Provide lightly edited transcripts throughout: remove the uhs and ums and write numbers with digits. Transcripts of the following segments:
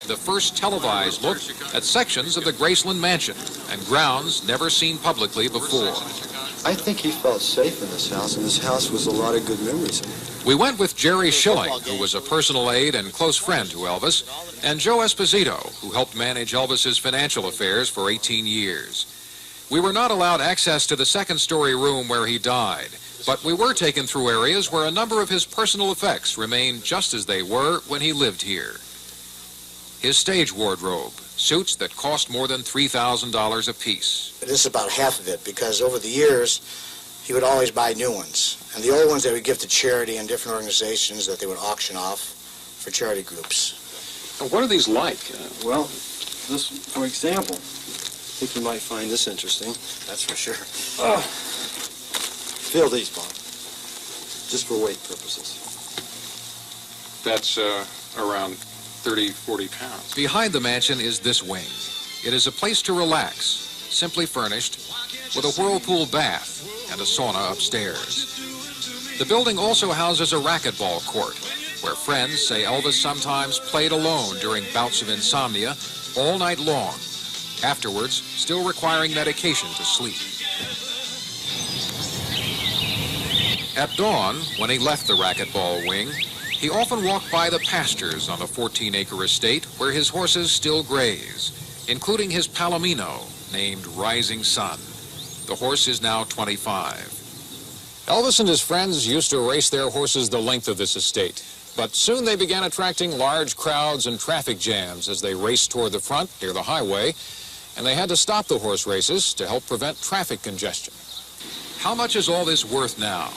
the first televised look at sections of the Graceland mansion and grounds never seen publicly before. I think he felt safe in this house, and this house was a lot of good memories. We went with Jerry Schilling, who was a personal aide and close friend to Elvis, and Joe Esposito, who helped manage Elvis's financial affairs for 18 years. We were not allowed access to the second-story room where he died, but we were taken through areas where a number of his personal effects remained just as they were when he lived here. His stage wardrobe, suits that cost more than $3,000 apiece. This is about half of it, because over the years, he would always buy new ones. And the old ones they would give to charity and different organizations that they would auction off for charity groups. What are these like? Well, this, for example, I think you might find this interesting. That's for sure. Feel these, Bob. Just for weight purposes. That's around 30, 40 pounds. Behind the mansion is this wing. It is a place to relax, simply furnished, with a whirlpool bath and a sauna upstairs. The building also houses a racquetball court, where friends say Elvis sometimes played alone during bouts of insomnia all night long, afterwards still requiring medication to sleep. At dawn, when he left the racquetball wing, he often walked by the pastures on the 14-acre estate where his horses still graze, including his Palomino, named Rising Sun. The horse is now 25. Elvis and his friends used to race their horses the length of this estate, but soon they began attracting large crowds and traffic jams as they raced toward the front near the highway, and they had to stop the horse races to help prevent traffic congestion. How much is all this worth now?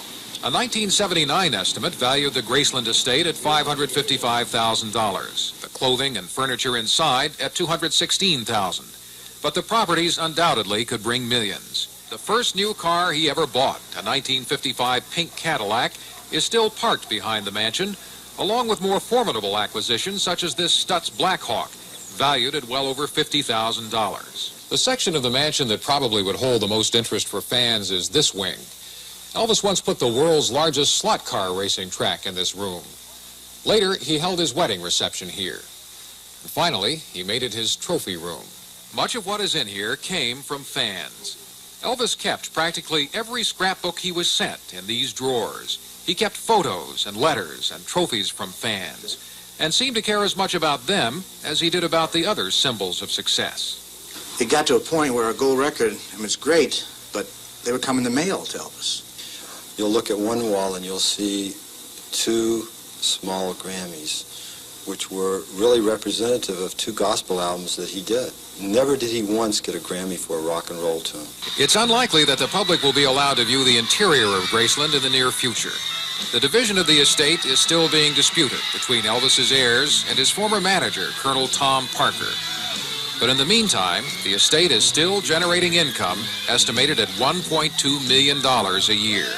A 1979 estimate valued the Graceland estate at $555,000, the clothing and furniture inside at $216,000. But the properties undoubtedly could bring millions. The first new car he ever bought, a 1955 pink Cadillac, is still parked behind the mansion, along with more formidable acquisitions such as this Stutz Blackhawk, valued at well over $50,000. The section of the mansion that probably would hold the most interest for fans is this wing. Elvis once put the world's largest slot car racing track in this room. Later, he held his wedding reception here. And finally, he made it his trophy room. Much of what is in here came from fans. Elvis kept practically every scrapbook he was sent in these drawers. He kept photos and letters and trophies from fans, and seemed to care as much about them as he did about the other symbols of success. It got to a point where a gold record, it's great, but they would come in the mail to Elvis. You'll look at one wall and you'll see two small Grammys, which were really representative of two gospel albums that he did. Never did he once get a Grammy for a rock and roll tune. It's unlikely that the public will be allowed to view the interior of Graceland in the near future. The division of the estate is still being disputed between Elvis's heirs and his former manager, Colonel Tom Parker. But in the meantime, the estate is still generating income estimated at $1.2 million a year.